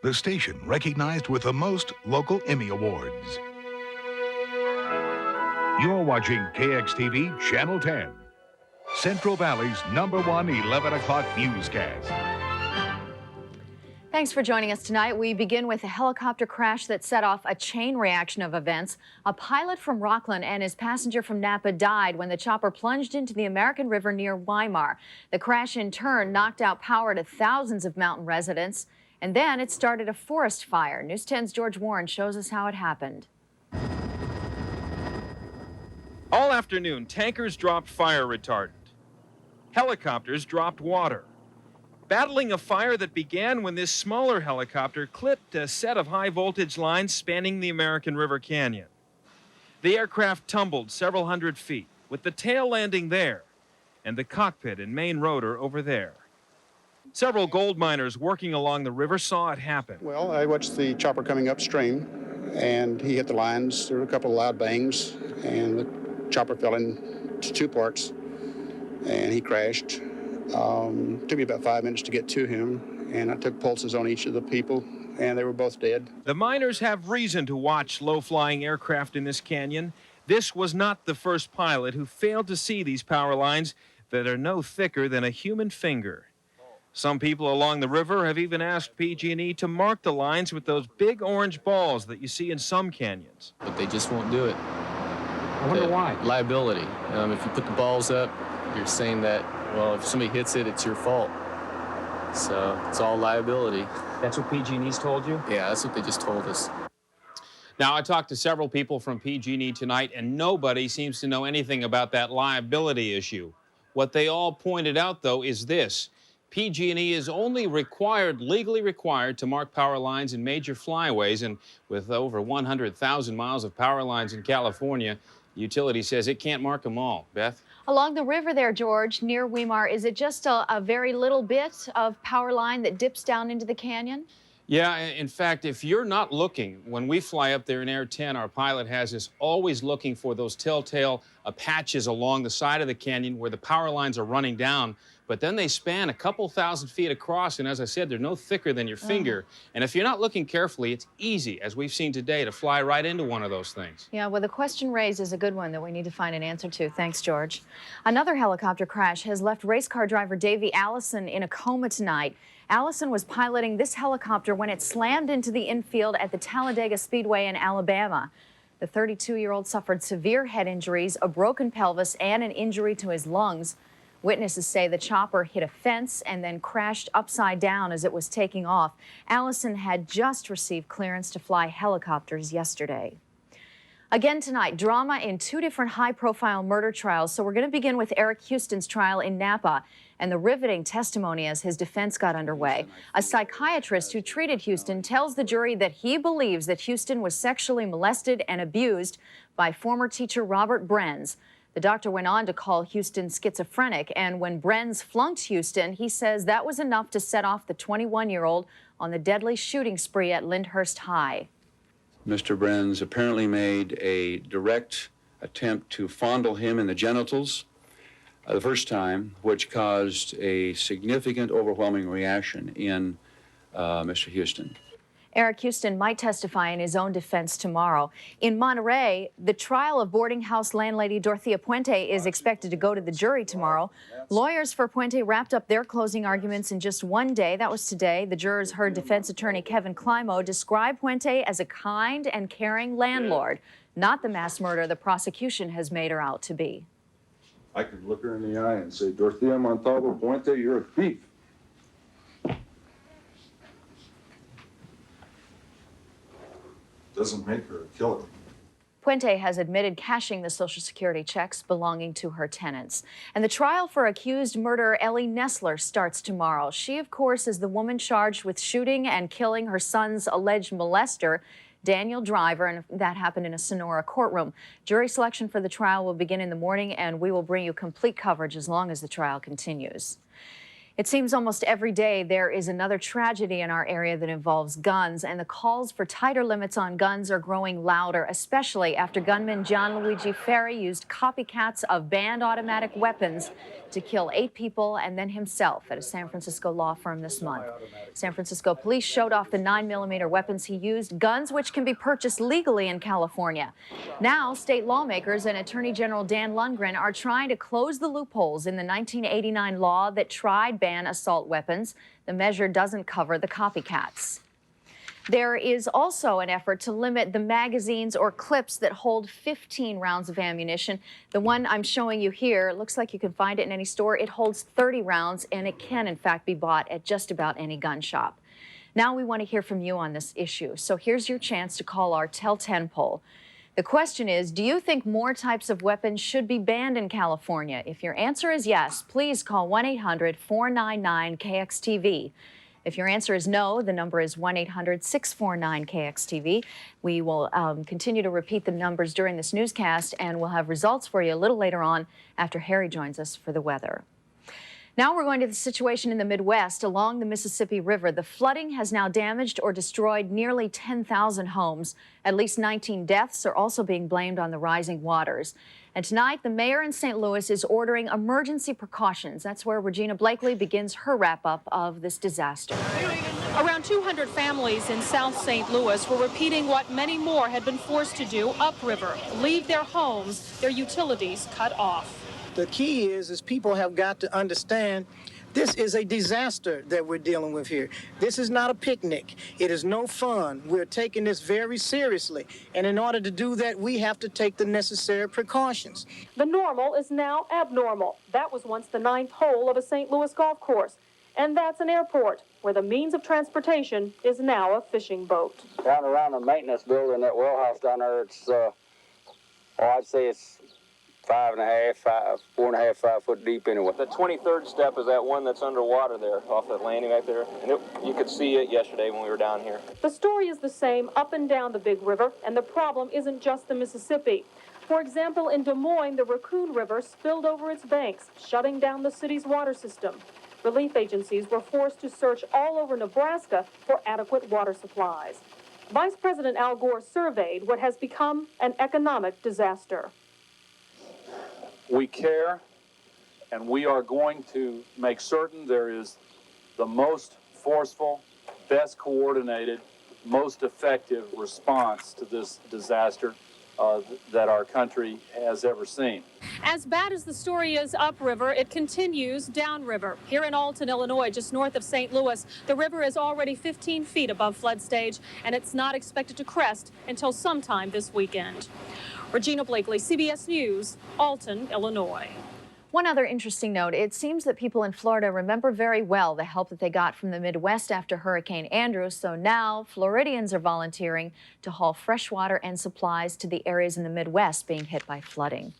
the station recognized with the most local Emmy Awards. You're watching KXTV Channel 10, Central Valley's #1 11 o'clock newscast. Thanks for joining us tonight. We begin with a helicopter crash that set off a chain reaction of events. A pilot from Rockland and his passenger from Napa died when the chopper plunged into the American River near Weimar. The crash in turn knocked out power to thousands of mountain residents, and then it started a forest fire. News 10's George Warren shows us how it happened. All afternoon, tankers dropped fire retardant. Helicopters dropped water. Battling a fire that began when this smaller helicopter clipped a set of high-voltage lines spanning the American River Canyon. The aircraft tumbled several hundred feet, with the tail landing there and the cockpit and main rotor over there. Several gold miners working along the river saw it happen. Well, I watched the chopper coming upstream, and he hit the lines. There were a couple of loud bangs, and the chopper fell into two parts, and he crashed. Took me about 5 minutes to get to him, and I took pulses on each of the people, and they were both dead. The miners have reason to watch low-flying aircraft in this canyon. This was not the first pilot who failed to see these power lines that are no thicker than a human finger. Some people along the river have even asked PG&E to mark the lines with those big orange balls that you see in some canyons. But they just won't do it. I wonder why. Liability. If you put the balls up, you're saying that, well, if somebody hits it, it's your fault. So it's all liability. That's what PG&E's told you? Yeah, that's what they just told us. Now, I talked to several people from PG&E tonight, and nobody seems to know anything about that liability issue. What they all pointed out, though, is this. PG&E is only legally required to mark power lines in major flyways, and with over 100,000 miles of power lines in California, the utility says it can't mark them all. Beth? Along the river there, George, near Weimar, is it just a very little bit of power line that dips down into the canyon? Yeah, in fact, if you're not looking, when we fly up there in Air 10, our pilot has us always looking for those telltale patches along the side of the canyon where the power lines are running down. But then they span a couple thousand feet across, and as I said, they're no thicker than your finger. And if you're not looking carefully, it's easy, as we've seen today, to fly right into one of those things. Yeah, well, the question raised is a good one that we need to find an answer to. Thanks, George. Another helicopter crash has left race car driver Davey Allison in a coma tonight. Allison was piloting this helicopter when it slammed into the infield at the Talladega Speedway in Alabama. The 32-year-old suffered severe head injuries, a broken pelvis, and an injury to his lungs. Witnesses say the chopper hit a fence and then crashed upside down as it was taking off. Allison had just received clearance to fly helicopters yesterday. Again tonight, drama in two different high-profile murder trials. So we're going to begin with Eric Houston's trial in Napa and the riveting testimony as his defense got underway. A psychiatrist who treated Houston tells the jury that he believes that Houston was sexually molested and abused by former teacher Robert Brenz. The doctor went on to call Houston schizophrenic, and when Brenz flunked Houston, he says that was enough to set off the 21-year-old on the deadly shooting spree at Lyndhurst High. Mr. Brenz apparently made a direct attempt to fondle him in the genitals the first time, which caused a significant, overwhelming reaction in Mr. Houston. Eric Houston might testify in his own defense tomorrow. In Monterey, the trial of boarding house landlady Dorothea Puente is expected to go to the jury tomorrow. Lawyers for Puente wrapped up their closing arguments in just one day. That was today. The jurors heard defense attorney Kevin Climo describe Puente as a kind and caring landlord, not the mass murderer the prosecution has made her out to be. I could look her in the eye and say, Dorothea Montalvo Puente, you're a thief. Doesn't make her a killer. Puente has admitted cashing the Social Security checks belonging to her tenants. And the trial for accused murderer Ellie Nessler starts tomorrow. She, of course, is the woman charged with shooting and killing her son's alleged molester, Daniel Driver, and that happened in a Sonora courtroom. Jury selection for the trial will begin in the morning, and we will bring you complete coverage as long as the trial continues. It seems almost every day there is another tragedy in our area that involves guns, and the calls for tighter limits on guns are growing louder, especially after gunman John Luigi Ferri used copycats of banned automatic weapons to kill 8 people and then himself at a San Francisco law firm this month. San Francisco police showed off the 9mm weapons he used, guns which can be purchased legally in California. Now, state lawmakers and Attorney General Dan Lundgren are trying to close the loopholes in the 1989 law that tried ban assault weapons. The measure doesn't cover the copycats. There is also an effort to limit the magazines or clips that hold 15 rounds of ammunition. The one I'm showing you here, looks like you can find it in any store. It holds 30 rounds, and it can, in fact, be bought at just about any gun shop. Now we want to hear from you on this issue. So here's your chance to call our Tell 10 poll. The question is, do you think more types of weapons should be banned in California? If your answer is yes, please call 1-800-499-KXTV. If your answer is no, the number is 1-800-649-KXTV. We will continue to repeat the numbers during this newscast, and we'll have results for you a little later on after Harry joins us for the weather. Now we're going to the situation in the Midwest along the Mississippi River. The flooding has now damaged or destroyed nearly 10,000 homes. At least 19 deaths are also being blamed on the rising waters. And tonight, the mayor in St. Louis is ordering emergency precautions. That's where Regina Blakely begins her wrap-up of this disaster. Around 200 families in South St. Louis were repeating what many more had been forced to do upriver, leave their homes, their utilities cut off. The key is people have got to understand this is a disaster that we're dealing with here. This is not a picnic. It is no fun. We're taking this very seriously. And in order to do that, we have to take the necessary precautions. The normal is now abnormal. That was once the 9th hole of a St. Louis golf course. And that's an airport, where the means of transportation is now a fishing boat. Down around the maintenance building, that well house down there, it's, I'd say it's 4.5, 5 foot deep anyway. The 23rd step is that one that's underwater there, off that landing right there. And you could see it yesterday when we were down here. The story is the same up and down the big river, and the problem isn't just the Mississippi. For example, in Des Moines, the Raccoon River spilled over its banks, shutting down the city's water system. Relief agencies were forced to search all over Nebraska for adequate water supplies. Vice President Al Gore surveyed what has become an economic disaster. We care, and we are going to make certain there is the most forceful, best coordinated, most effective response to this disaster that our country has ever seen. As bad as the story is upriver, it continues downriver. Here in Alton, Illinois, just north of St. Louis, the river is already 15 feet above flood stage, and it's not expected to crest until sometime this weekend. Regina Blakely, CBS News, Alton, Illinois. One other interesting note, it seems that people in Florida remember very well the help that they got from the Midwest after Hurricane Andrew, so now Floridians are volunteering to haul fresh water and supplies to the areas in the Midwest being hit by flooding.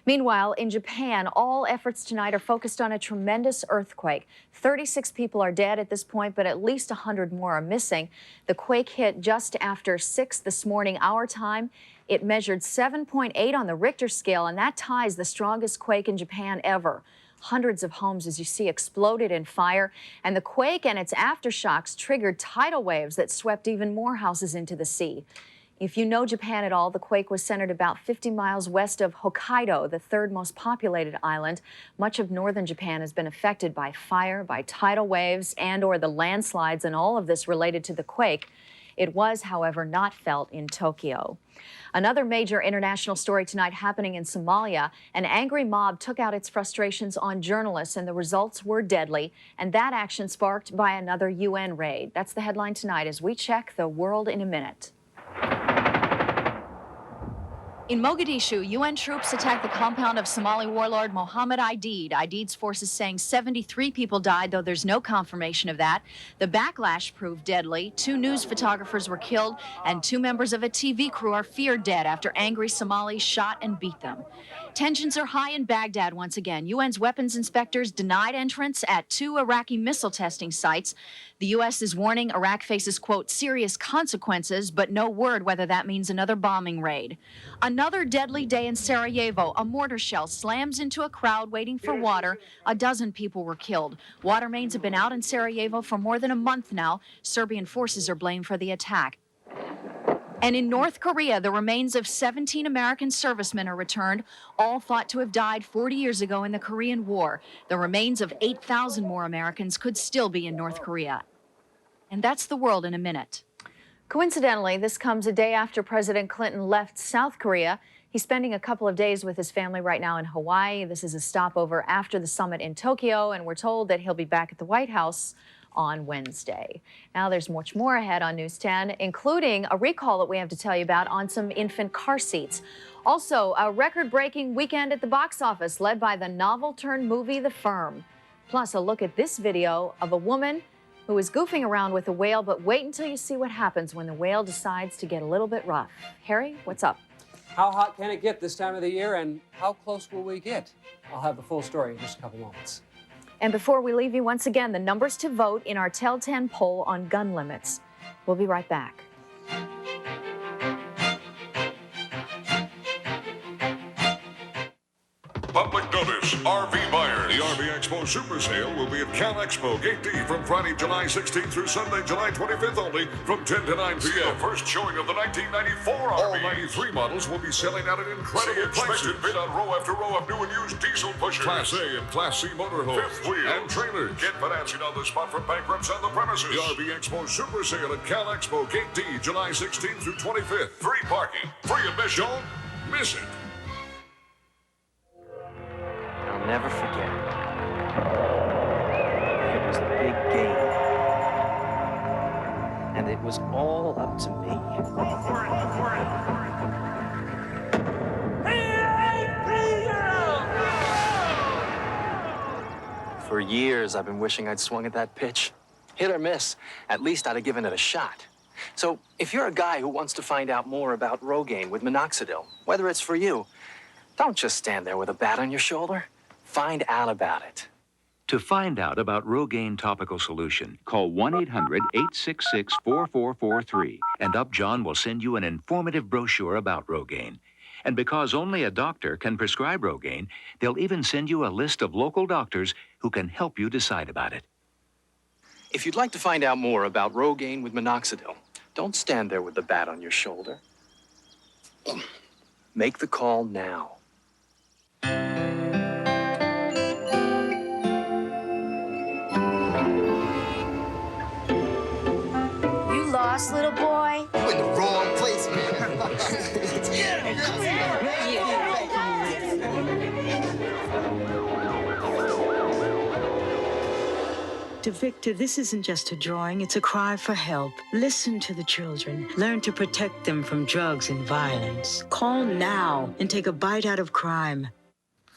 Meanwhile, in Japan, all efforts tonight are focused on a tremendous earthquake. 36 people are dead at this point, but at least 100 more are missing. The quake hit just after 6 this morning, our time. It measured 7.8 on the Richter scale, and that ties the strongest quake in Japan ever. Hundreds of homes, as you see, exploded in fire, and the quake and its aftershocks triggered tidal waves that swept even more houses into the sea. If you know Japan at all, the quake was centered about 50 miles west of Hokkaido, the 3rd most populated island. Much of northern Japan has been affected by fire, by tidal waves, and/or the landslides, and all of this related to the quake. It was, however, not felt in Tokyo. Another major international story tonight happening in Somalia. An angry mob took out its frustrations on journalists, and the results were deadly. And that action sparked by another UN raid. That's the headline tonight as we check the world in a minute. In Mogadishu, UN troops attacked the compound of Somali warlord Mohammed Aidid. Aidid's forces saying 73 people died, though there's no confirmation of that. The backlash proved deadly. 2 news photographers were killed, and 2 members of a TV crew are feared dead after angry Somalis shot and beat them. Tensions are high in Baghdad once again. UN's weapons inspectors denied entrance at 2 Iraqi missile testing sites. The U.S. is warning Iraq faces, quote, serious consequences, but no word whether that means another bombing raid. Another deadly day in Sarajevo. A mortar shell slams into a crowd waiting for water. A dozen people were killed. Water mains have been out in Sarajevo for more than a month now. Serbian forces are blamed for the attack. And in North Korea, the remains of 17 American servicemen are returned, all thought to have died 40 years ago in the Korean War. The remains of 8,000 more Americans could still be in North Korea. And that's the world in a minute. Coincidentally, this comes a day after President Clinton left South Korea. He's spending a couple of days with his family right now in Hawaii. This is a stopover after the summit in Tokyo, and we're told that he'll be back at the White House on Wednesday. Now there's much more ahead on News 10, including a recall that we have to tell you about on some infant car seats. Also, a record-breaking weekend at the box office led by the novel-turned-movie The Firm. Plus, a look at this video of a woman who is goofing around with a whale, but wait until you see what happens when the whale decides to get a little bit rough. Harry, what's up? How hot can it get this time of the year, and how close will we get? I'll have the full story in just a couple moments. And before we leave you, once again, the numbers to vote in our Tell 10 poll on gun limits. We'll be right back. Public notice, RV buyers. The RV Expo Super Sale will be at Cal Expo Gate D from Friday, July 16th through Sunday, July 25th only from 10 to 9 p.m. The first showing of the 1994 RV. All 93 models will be selling out at incredible prices. Bid on row after row of new and used diesel pushers, Class A and Class C motorhomes, fifth wheel, and trailers. Get financing on the spot from bankrupts on the premises. The RV Expo Super Sale at Cal Expo Gate D, July 16th through 25th. Free parking, free admission. Don't miss it. I'll never forget it. It was the big game. And it was all up to me. Go for it, go for it! For years, I've been wishing I'd swung at that pitch. Hit or miss, at least I'd have given it a shot. So if you're a guy who wants to find out more about Rogaine with minoxidil, whether it's for you, don't just stand there with a bat on your shoulder. Find out about it. To find out about Rogaine topical solution, call 1-800-866-4443, and Upjohn will send you an informative brochure about Rogaine. And because only a doctor can prescribe Rogaine, they'll even send you a list of local doctors who can help you decide about it. If you'd like to find out more about Rogaine with minoxidil, don't stand there with the bat on your shoulder. Make the call now. Lost, little boy? You're in the wrong place, man. To Victor, this isn't just a drawing, it's a cry for help. Listen to the children. Learn to protect them from drugs and violence. Call now and take a bite out of crime.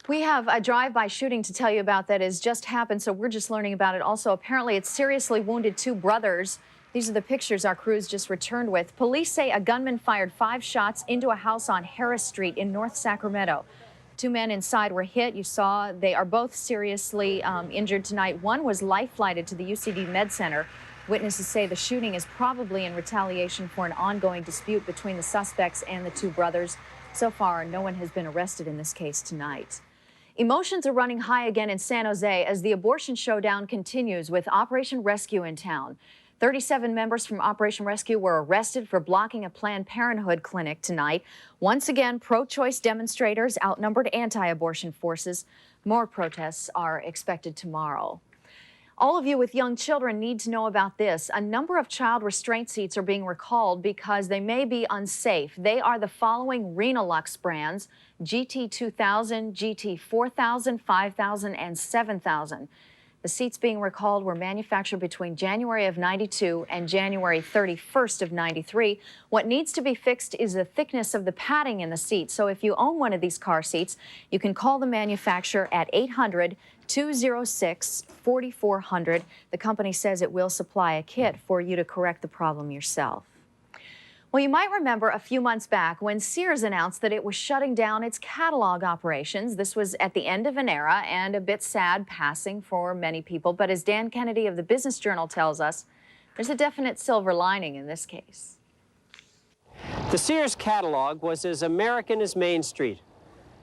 We have a drive-by shooting to tell you about that has just happened, so we're just learning about it. Also, apparently, it's seriously wounded two brothers. These are the pictures our crews just returned with. Police say a gunman fired 5 shots into a house on Harris Street in North Sacramento. 2 men inside were hit. You saw they are both seriously injured tonight. One was life-flighted to the UCD Med Center. Witnesses say the shooting is probably in retaliation for an ongoing dispute between the suspects and the 2 brothers. So far, no one has been arrested in this case tonight. Emotions are running high again in San Jose as the abortion showdown continues with Operation Rescue in town. 37 members from Operation Rescue were arrested for blocking a Planned Parenthood clinic tonight. Once again, pro-choice demonstrators outnumbered anti-abortion forces. More protests are expected tomorrow. All of you with young children need to know about this. A number of child restraint seats are being recalled because they may be unsafe. They are the following Renalux brands: GT2000, GT4000, 5000, and 7000. The seats being recalled were manufactured between January of '92 and January 31st of '93. What needs to be fixed is the thickness of the padding in the seat. So if you own one of these car seats, you can call the manufacturer at 800-206-4400. The company says it will supply a kit for you to correct the problem yourself. Well, you might remember a few months back when Sears announced that it was shutting down its catalog operations. This was at the end of an era and a bit sad passing for many people. But as Dan Kennedy of the Business Journal tells us, there's a definite silver lining in this case. The Sears catalog was as American as Main Street.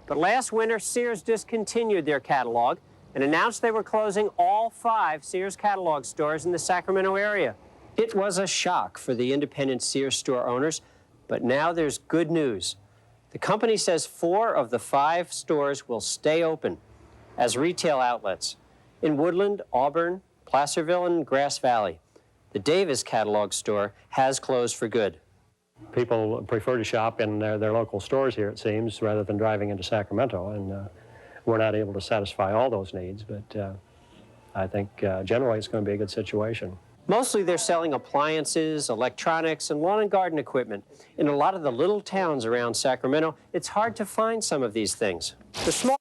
But last winter, Sears discontinued their catalog and announced they were closing all 5 Sears catalog stores in the Sacramento area. It was a shock for the independent Sears store owners, but now there's good news. The company says 4 of the 5 stores will stay open as retail outlets in Woodland, Auburn, Placerville, and Grass Valley. The Davis catalog store has closed for good. People prefer to shop in their local stores here, it seems, rather than driving into Sacramento, and we're not able to satisfy all those needs, but I think generally it's going to be a good situation. Mostly they're selling appliances, electronics, and lawn and garden equipment. In a lot of the little towns around Sacramento, it's hard to find some of these things. The small